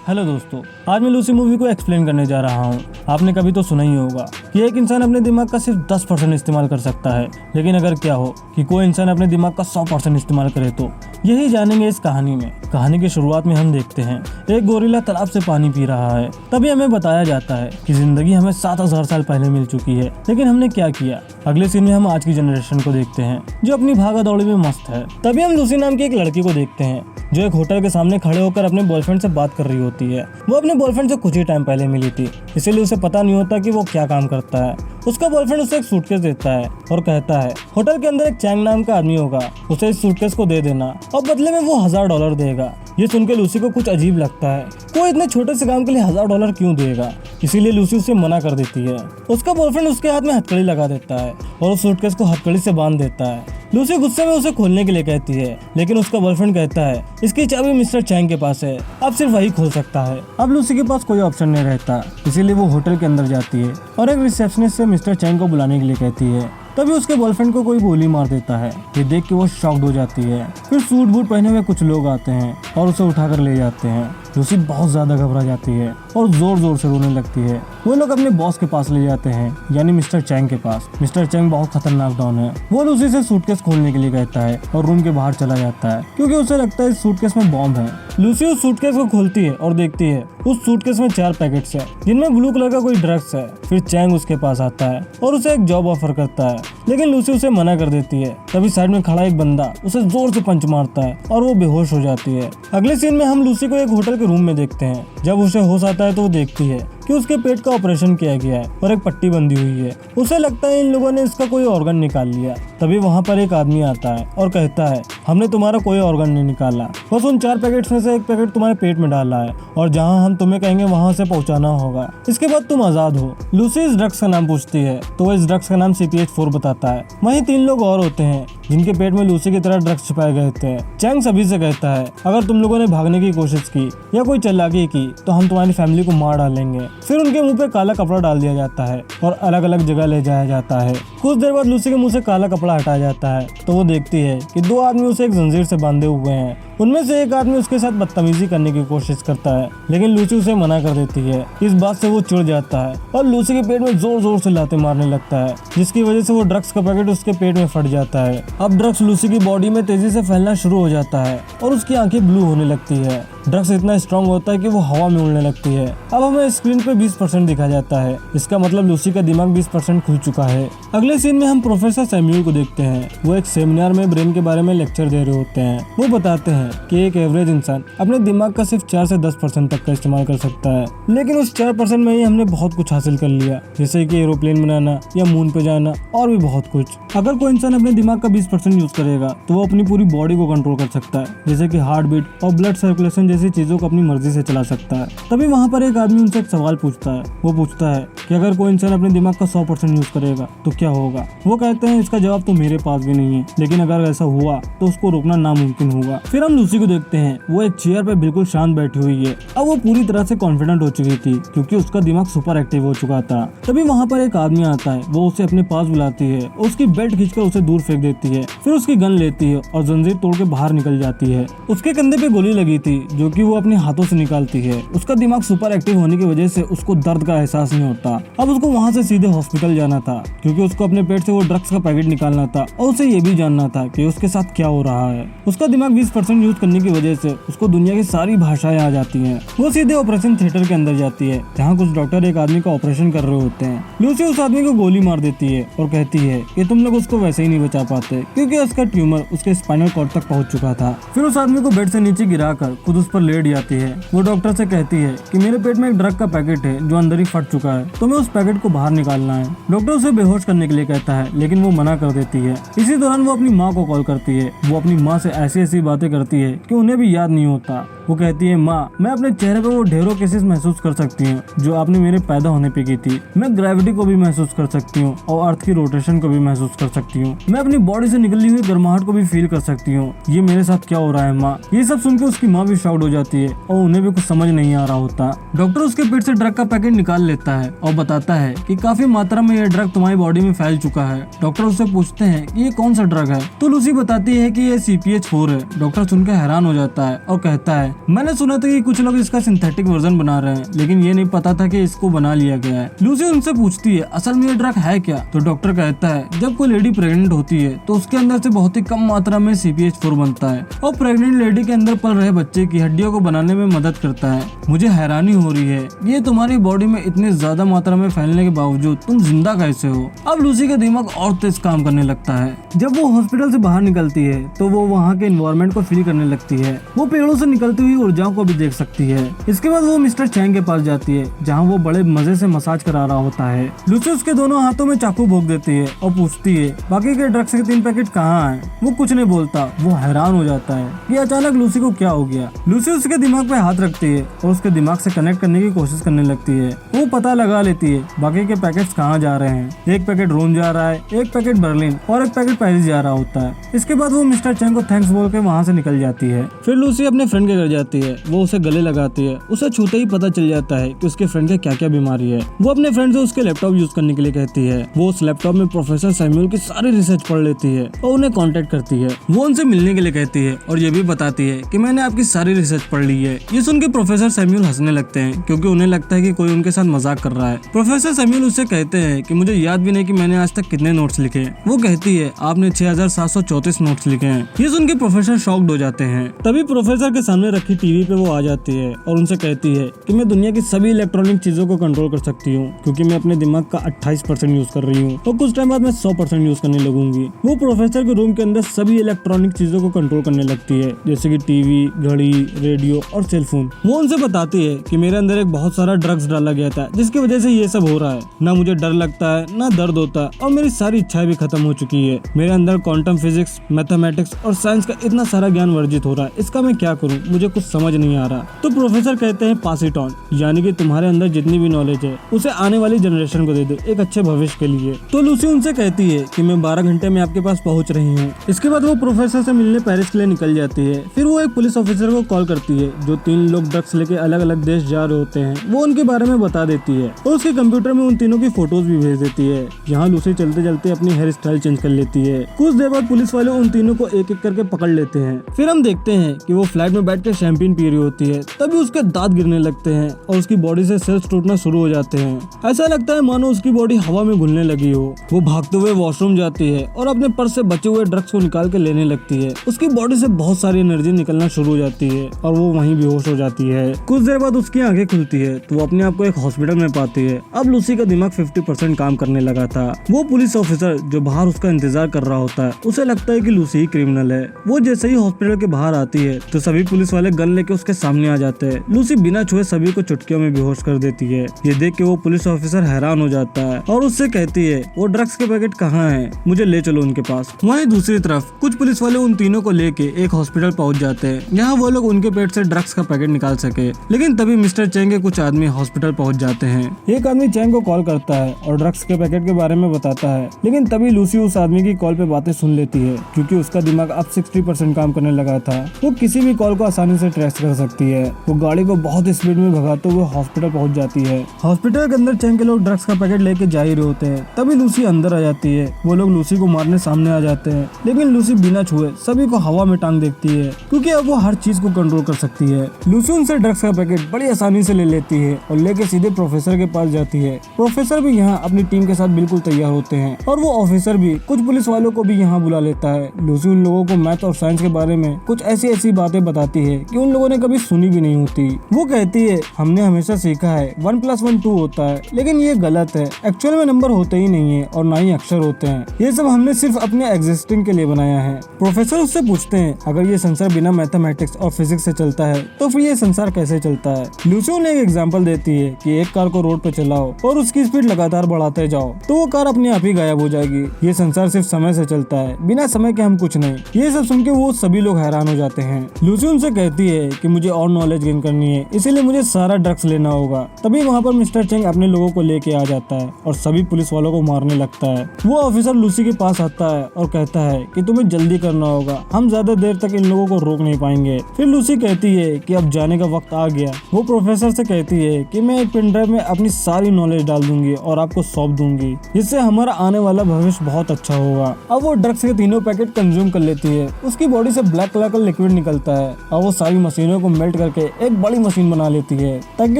Hello दोस्तों, आज मैं लूसी मूवी को एक्सप्लेन करने जा रहा हूँ। आपने कभी तो सुना ही होगा कि एक इंसान अपने दिमाग का सिर्फ 10% इस्तेमाल कर सकता है, लेकिन अगर क्या हो कि कोई इंसान अपने दिमाग का 100% इस्तेमाल करे तो यही जानेंगे इस कहानी में। कहानी की शुरुआत में हम देखते हैं एक गोरिल्ला तालाब से पानी पी रहा है। तभी हमें बताया जाता है कि जिंदगी हमें 7000 साल पहले मिल चुकी है, लेकिन हमने क्या किया। अगले सीन में हम आज की जनरेशन को देखते हैं जो अपनी भागा दौड़ी में मस्त है। तभी हम लूसी नाम की एक लड़की को देखते हैं जो एक होटल के सामने खड़े होकर अपने बॉयफ्रेंड से बात कर रही होती है। वो अपने बॉयफ्रेंड से कुछ ही टाइम पहले मिली थी, इसीलिए उसे पता नहीं होता कि वो क्या काम करता है। उसका बॉयफ्रेंड उसे एक सूटकेस देता है और कहता है होटल के अंदर एक चैंग नाम का आदमी होगा, उसे इस सूटकेस को दे देना और बदले में वो $1000 देगा। ये सुनकर लूसी को कुछ अजीब लगता है, कोई इतने छोटे से काम के लिए $1000 क्यों देगा, इसीलिए लूसी उसे मना कर देती है। उसका बॉयफ्रेंड उसके हाथ में हथकड़ी लगा देता है और उस सूटकेस को हथकड़ी से बांध देता है। लूसी गुस्से में उसे खोलने के लिए कहती है, लेकिन उसका बॉयफ्रेंड कहता है इसकी चाबी मिस्टर चैंग के पास है, अब सिर्फ वही खोल सकता है। अब लूसी के पास कोई ऑप्शन नहीं रहता, इसीलिए वो होटल के अंदर जाती है और एक रिसेप्शनिस्ट से मिस्टर चैंग को बुलाने के लिए कहती है। तभी उसके बॉयफ्रेंड को कोई गोली मार देता है। ये देख के वो शॉक्ड हो जाती है। फिर सूट बूट पहने हुए कुछ लोग आते हैं और उसे उठाकर ले जाते हैं। लूसी बहुत ज्यादा घबरा जाती है और जोर जोर से रोने लगती है। वो लोग अपने बॉस के पास ले जाते हैं, यानी मिस्टर चैंग के पास। मिस्टर चैंग बहुत खतरनाक डॉन है। वो लूसी से सूटकेस खोलने के लिए कहता है और रूम के बाहर चला जाता है क्योंकि उसे लगता है इस सूटकेस में बॉम्ब है। लूसी उस सूटकेस को खोलती है और देखती है उस सूटकेस में 4 पैकेट्स है जिनमें ब्लू कलर का कोई ड्रग्स है। फिर चैंग उसके पास आता है और उसे एक जॉब ऑफर करता है, लेकिन लूसी उसे मना कर देती है। तभी साइड में खड़ा एक बंदा उसे जोर से पंच मारता है और वो बेहोश हो जाती है। अगले सीन में हम लूसी को एक होटल के रूम में देखते हैं। जब उसे होश आता है तो वो देखती है कि उसके पेट का ऑपरेशन किया गया है और एक पट्टी बंधी हुई है। उसे लगता है इन लोगों ने इसका कोई ऑर्गन निकाल लिया। तभी वहाँ पर एक आदमी आता है और कहता है हमने तुम्हारा कोई ऑर्गन नहीं निकाला, बस उन 4 पैकेट्स में से एक पैकेट तुम्हारे पेट में डाला है और जहाँ हम तुम्हें कहेंगे वहाँ से पहुँचाना होगा, इसके बाद तुम आजाद हो। लूसी इस ड्रग्स का नाम पूछती है तो वो इस ड्रग्स का नाम CPH-4 बताता है। वहीं 3 लोग और होते हैं जिनके पेट में लूसी की तरह ड्रग्स छुपाए गए थे। चैंग सभी से कहता है अगर तुम लोगों ने भागने की कोशिश की या कोई चालाकी की तो हम तुम्हारी फैमिली को मार डालेंगे। फिर उनके मुंह पे काला कपड़ा डाल दिया जाता है और अलग अलग जगह ले जाया जाता है। कुछ देर बाद लूसी के मुंह से काला कपड़ा हटाया जाता है तो वो देखती है कि 2 आदमी उसे एक जंजीर से बांधे हुए हैं। उनमें से एक आदमी उसके साथ बदतमीजी करने की कोशिश करता है, लेकिन लूसी उसे मना कर देती है। इस बात से वो चिढ़ जाता है और लूसी के पेट में जोर जोर से लाते मारने लगता है, जिसकी वजह से वो ड्रग्स का पैकेट उसके पेट में फट जाता है। अब ड्रग्स लूसी की बॉडी में तेजी से फैलना शुरू हो जाता है और उसकी आंखें ब्लू होने लगती है। ड्रग्स इतना स्ट्रॉन्ग होता है कि वो हवा में उड़ने लगती है। अब हमें स्क्रीन पे 20% दिखा जाता है, इसका मतलब लूसी का दिमाग 20% खुल चुका है। अगले सीन में हम प्रोफेसर सैमुअल को देखते हैं। वो एक सेमिनार में ब्रेन के बारे में लेक्चर दे रहे होते हैं। वो बताते हैं कि एक एवरेज इंसान अपने दिमाग का सिर्फ 4 से 10% तक का इस्तेमाल कर सकता है, लेकिन उस 4% में ही हमने बहुत कुछ हासिल कर लिया, जैसे कि एरोप्लेन बनाना या मून पे जाना और भी बहुत कुछ। अगर कोई इंसान अपने दिमाग का 20% यूज करेगा तो वो अपनी पूरी बॉडी को कंट्रोल कर सकता है, जैसे कि हार्ट बीट और ब्लड सर्कुलेशन जैसी चीजों को अपनी मर्जी से चला सकता है। तभी वहाँ पर एक आदमी उनसे एक सवाल पूछता है। वो पूछता है कि अगर कोई इंसान अपने दिमाग का 100% यूज करेगा तो क्या होगा। वो कहते हैं इसका जवाब तो मेरे पास भी नहीं है, लेकिन अगर ऐसा हुआ तो उसको रोकना नामुमकिन होगा। फिर हम लूसी को देखते हैं। वो एक चेयर पे बिल्कुल शांत बैठी हुई है। अब वो पूरी तरह से कॉन्फिडेंट हो चुकी थी क्योंकि उसका दिमाग सुपर एक्टिव हो चुका था। तभी वहाँ पर एक आदमी आता है। वो उसे अपने पास बुलाती है, उसकी बेल्ट खींचकर उसे दूर फेंक देती है। फिर उसकी गन लेती है और जंजीर तोड़ के बाहर निकल जाती है। उसके कंधे पे गोली लगी थी जो कि वो अपने हाथों से निकालती है। उसका दिमाग सुपर एक्टिव होने की वजह से उसको दर्द का एहसास नहीं होता। अब उसको वहाँ से सीधे हॉस्पिटल जाना था क्योंकि उसको अपने पेट से वो ड्रग्स का पैकेट निकालना था और उसे ये भी जानना था कि उसके साथ क्या हो रहा है। उसका दिमाग 20% यूज करने की वजह से उसको दुनिया की सारी भाषाएं आ जाती हैं। वो सीधे ऑपरेशन थिएटर के अंदर जाती है जहाँ कुछ डॉक्टर एक आदमी का ऑपरेशन कर रहे होते हैं। लूसी उस आदमी को गोली मार देती है और कहती है कि तुम लोग उसको वैसे ही नहीं बचा पाते क्योंकि उसका ट्यूमर उसके स्पाइनल कॉर्ड तक पहुंच चुका था। फिर उस आदमी को बेड से नीचे गिराकर खुद उस पर लेट जाती है। वो डॉक्टर से कहती है कि मेरे पेट में एक ड्रग का पैकेट है जो अंदर ही फट चुका है, तो मैं उस पैकेट को बाहर निकालना है। डॉक्टर उसे बेहोश करने के लिए कहता है, लेकिन वो मना कर देती है। इसी दौरान वो अपनी माँ को कॉल करती है। वो अपनी माँ से ऐसी ऐसी बातें करती है कि उन्हें भी याद नहीं होता। वो कहती है माँ, मैं अपने चेहरे पे वो ढेरों केसेस महसूस कर सकती हूँ जो आपने मेरे पैदा होने पे की थी। मैं ग्रेविटी को भी महसूस कर सकती हूँ और अर्थ की रोटेशन को भी महसूस कर सकती हूँ। मैं अपनी बॉडी से निकली हुई गर्माहट को भी फील कर सकती हूँ। ये मेरे साथ क्या हो रहा है माँ। ये सब सुनकर उसकी माँ भी शॉक्ड हो जाती है और उन्हें भी कुछ समझ नहीं आ रहा होता। डॉक्टर उसके पेट से ड्रग का पैकेट निकाल लेता है और बताता है कि काफी मात्रा में ये ड्रग तुम्हारी बॉडी में फैल चुका है। डॉक्टर उससे पूछते हैं कि ये कौन सा ड्रग है, तो लूसी बताती है कि ये CPH-4 है। डॉक्टर सुनकर हैरान हो जाता है और कहता है मैंने सुना था कि कुछ लोग इसका सिंथेटिक वर्जन बना रहे हैं, लेकिन ये नहीं पता था कि इसको बना लिया गया है। लूसी उनसे पूछती है असल में ये ड्रग है क्या, तो डॉक्टर कहता है जब कोई लेडी प्रेग्नेंट होती है तो उसके अंदर से बहुत ही कम मात्रा में CPH4 बनता है और प्रेग्नेंट लेडी के अंदर पल रहे बच्चे की हड्डियों को बनाने में मदद करता है। मुझे हैरानी हो रही है, ये तुम्हारी बॉडी में इतने ज्यादा मात्रा में फैलने के बावजूद तुम जिंदा कैसे हो। अब लूसी का दिमाग और तेज काम करने लगता है। जब वो हॉस्पिटल से बाहर निकलती है तो वो वहाँ के एनवायरनमेंट को फील करने लगती है। वो पेड़ों से निकलती हुई ऊर्जाओं को भी देख सकती है। इसके बाद वो मिस्टर चैंग के पास जाती है जहाँ वो बड़े मजे से मसाज करा रहा होता है। लूसी उसके दोनों हाथों में चाकू भोंक देती है और पूछती है बाकी के ड्रग्स के 3 पैकेट कहाँ हैं। वो कुछ नहीं बोलता। वो हैरान हो जाता है कि अचानक लूसी को क्या हो गया। लूसी उसके दिमाग पे हाथ रखती है और उसके दिमाग से कनेक्ट करने की कोशिश करने लगती है। वो पता लगा लेती है बाकी के पैकेट्स कहाँ जा रहे हैं। एक पैकेट रोम जा रहा है, एक पैकेट बर्लिन और एक पैकेट पेरिस जा रहा होता है। इसके बाद वो मिस्टर चैंग को थैंक्स बोल के वहाँ से निकल जाती है। फिर लूसी अपने फ्रेंड के घर जाती है। वो उसे गले लगाती है। उसे छूते ही पता चल जाता है कि उसके फ्रेंड के क्या क्या बीमारी है। वो अपने फ्रेंड से उसके लैपटॉप यूज करने के लिए कहती है। वो उस लैपटॉप में प्रोफेसर सैमुअल की सारी रिसर्च पढ़ लेती है और उन्हें कांटेक्ट करती है। वो उनसे मिलने के लिए कहती है और ये भी बताती है कि मैंने आपकी सारी रिसर्च पढ़ ली है। ये सुन के प्रोफेसर सैमुअल हंसने लगते हैं क्योंकि उन्हें लगता है कि कोई उनके साथ मजाक कर रहा है। प्रोफेसर सैमुअल उससे कहते हैं कि मुझे याद भी नहीं कि मैंने आज तक कितने नोट्स लिखे। वो कहती है आपने 6734 नोट्स लिखे हैं। ये सुन के प्रोफेसर शॉक्ड हो जाते हैं। तभी प्रोफेसर के सामने रखी टीवी पे वो आ जाती है और उनसे कहती है कि मैं दुनिया की सभी इलेक्ट्रॉनिक चीजों को कंट्रोल कर सकती हूँ क्योंकि मैं अपने दिमाग का 28% यूज कर रही हूँ और कुछ टाइम बाद मैं 100% यूज करने लगूंगी। वो प्रोफेसर के रूम के अंदर सभी इलेक्ट्रॉनिक चीजों को कंट्रोल करने लगती है जैसे कि टीवी, घड़ी, रेडियो और सेल फोन। वो उनसे बताती है कि मेरे अंदर एक बहुत सारा ड्रग्स डाला गया था जिसकी वजह से ये सब हो रहा है। ना मुझे डर लगता है ना दर्द होता है और मेरी सारी इच्छाएं भी खत्म हो चुकी है। मेरे अंदर क्वांटम फिजिक्स, मैथमेटिक्स और साइंस का इतना सारा ज्ञान वर्जित हो रहा है। इसका मैं क्या करूं, मुझे कुछ समझ नहीं आ रहा। तो प्रोफेसर कहते हैं पास इट ऑन, यानी कि तुम्हारे अंदर जितनी भी नॉलेज है उसे आने वाली जनरेशन को दे दो एक अच्छे भविष्य के लिए। तो लूसी उनसे कहती है कि मैं 12 घंटे में आपके पास पहुंच रही हूँ। इसके बाद वो प्रोफेसर से मिलने पेरिस के लिए निकल जाती है। फिर वो एक पुलिस ऑफिसर को कॉल करती है जो 3 लोग ड्रग्स लेके अलग अलग देश जा रहे होते हैं। वो उनके बारे में बता देती है और उसके कंप्यूटर में उन तीनों की फोटोज भी भेज देती है। यहाँ लूसी चलते चलते अपनी हेयर स्टाइल चेंज कर लेती है। कुछ देर बाद पुलिस वाले उन तीनों को एक एक करके पकड़ लेते हैं। फिर हम देखते हैं कि वो फ्लाइट में बैठ कर शैंपेन पी रही होती है। तभी उसके दांत गिरने लगते हैं और उसकी बॉडी से सेल्स टूटना शुरू हो जाते हैं। ऐसा लगता है मानो उसकी बॉडी हवा में घुलने लगी हो। वो भागते हुए वॉशरूम जाती है और अपने पर्स से बचे हुए ड्रग्स को निकाल के लेने लगती है। उसकी बॉडी से बहुत सारी एनर्जी निकलना शुरू हो जाती है और वो वहीं बेहोश हो जाती है। कुछ देर बाद उसकी आंखें खुलती है तो वो अपने आप को एक हॉस्पिटल में पाती है। अब लूसी का दिमाग 50% काम करने लगा था। वो पुलिस ऑफिसर जो बाहर उसका इंतजार कर रहा होता है उसे लगता है कि लूसी ही क्रिमिनल है। वो जैसे ही हॉस्पिटल के बाहर आती है तो सभी पुलिस वाले गन लेके उसके सामने आ जाते हैं। लूसी बिना छुए सभी को चुटकियों में बेहोश कर देती है। ये देख के वो पुलिस ऑफिसर हैरान हो जाता है और उससे कहती है वो ड्रग्स के पैकेट कहाँ हैं, मुझे ले चलो उनके पास। वहीं दूसरी तरफ कुछ पुलिस वाले उन तीनों को लेके एक हॉस्पिटल पहुंच जाते हैं जहाँ वो लोग उनके पेट से ड्रग्स का पैकेट निकाल सके। लेकिन तभी मिस्टर चैंग के कुछ आदमी हॉस्पिटल पहुंच जाते हैं। एक आदमी चैंग को कॉल करता है और ड्रग्स के पैकेट के बारे में बताता है। लेकिन तभी लूसी उस आदमी की कॉल पे बातें सुन लेती है क्योंकि उसका दिमाग अब 60% काम करने लगा था। वो किसी भी कॉल को आसानी से ट्रेस कर सकती है। वो गाड़ी को बहुत स्पीड में भगाते हुए हॉस्पिटल पहुंच जाती है। हॉस्पिटल के अंदर चैंग के लोग ड्रग्स का पैकेट लेके जा ही रहे होते हैं। तभी लूसी अंदर आ जाती है। वो लोग लूसी को मारने सामने आ जाते हैं लेकिन लूसी बिना छुए सभी को हवा में टांग देखती है क्योंकि अब वो हर चीज को कंट्रोल कर सकती है। लूसी उनसे ड्रग्स का पैकेट बड़ी आसानी से ले लेती है और लेके सीधे प्रोफेसर के पास जाती है। प्रोफेसर भी यहाँ अपनी टीम के साथ बिल्कुल तैयार होते हैं और वो ऑफिसर भी कुछ पुलिस वालों को भी यहाँ बुला लेता है। लूसी उन लोगों को मैथ और साइंस के बारे में कुछ ऐसी बातें बताती है कि उन लोगों ने कभी सुनी भी नहीं होती। वो कहती है हमने हमेशा सीखा है 1 + 1 2 होता है, लेकिन ये गलत है। एक्चुअल में नंबर होते ही नहीं है और ना ही अक्षर होते हैं। ये सब हमने सिर्फ अपने एग्जिस्टिंग के लिए बनाया है। प्रोफेसर उससे पूछते हैं अगर ये संसार बिना मैथमेटिक्स और फिजिक्स से चलता है तो फिर ये संसार कैसे चलता है। लूसी उन्हें एक एग्जाम्पल देती है कि एक कार को रोड पे चलाओ और उसकी स्पीड लगातार बढ़ाते जाओ तो वो कार अपने आप ही गायब हो जाएगी। ये संसार सिर्फ समय से चलता है, बिना समय के हम कुछ नहीं। ये सब सुन के वो सभी लोग हैरान हो जाते हैं। लूसी उनसे कहती है कि मुझे और नॉलेज गेन करनी है, इसीलिए मुझे सारा ड्रग्स लेना होगा। तभी वहाँ पर मिस्टर चैंग अपने लोगों को लेके आ जाता है और सभी पुलिस वालों को मारने लगता है। वो ऑफिसर लूसी के पास आता है और कहता है कि तुम्हें जल्दी करना होगा, हम ज्यादा देर तक इन लोगों को रोक नहीं पाएंगे। फिर लूसी कहती है कि अब जाने का वक्त आ गया। वो प्रोफेसर से कहती है कि मैं एक पेन ड्राइव में अपनी सारी नॉलेज डाल दूंगी और आपको सौंप दूंगी, जिससे हमारा आने वाला भविष्य बहुत अच्छा होगा। अब वो ड्रग्स के तीनों पैकेट कंज्यूम कर लेती है। उसकी बॉडी से ब्लैक कलर का लिक्विड निकलता है और वो सारी मशीनों को मेल्ट करके एक बड़ी मशीन बना लेती है ताकि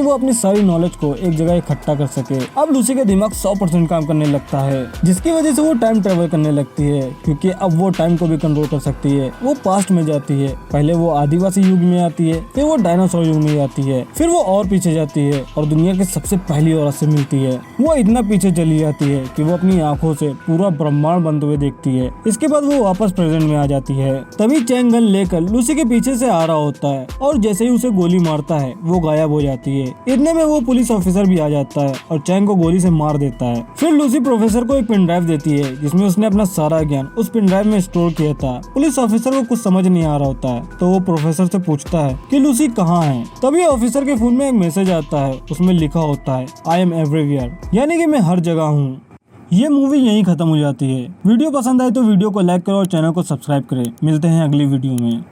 वो अपनी सारी नॉलेज को एक जगह इकट्ठा कर सके। अब लूसी का दिमाग 100% काम करने लगता है, जिसकी वजह से वो टाइम ट्रेवल करने लगती है, क्योंकि अब वो टाइम को भी कंट्रोल कर सकती है। वो पास्ट में जाती है, पहले वो आदिवासी युग में आती है, फिर वो डायनासोर युग में आती है, फिर वो और पीछे जाती है और दुनिया की सबसे पहली औरत से मिलती है। वो इतना पीछे चली जाती है कि वो अपनी आंखों से पूरा ब्रह्मांड बनते हुए देखती है। इसके बाद वो वापस प्रेजेंट में आ जाती है। तभी चैंग गन लेकर लूसी के पीछे से आ रहा होता है और जैसे ही उसे गोली मारता है वो गायब हो जाती है। इतने में वो पुलिस ऑफिसर भी आ जाता है और चैंग को गोली से मार देता है। फिर लूसी प्रोफेसर को एक पेन ड्राइव देती है जिसमें उसने अपना सारा ज्ञान उस पेन ड्राइव में स्टोर किया था। पुलिस ऑफिसर को कुछ समझ नहीं आ रहा होता है तो वो प्रोफेसर से पूछता है कि लूसी कहाँ है। तभी ऑफिसर के फोन में एक मैसेज आता है, उसमें लिखा होता है आई एम एवरीवेयर, यानी कि मैं हर जगह हूँ। ये मूवी यहीं खत्म हो जाती है। वीडियो पसंद आए तो वीडियो को लाइक करो और चैनल को सब्सक्राइब करें। मिलते हैं अगली वीडियो में।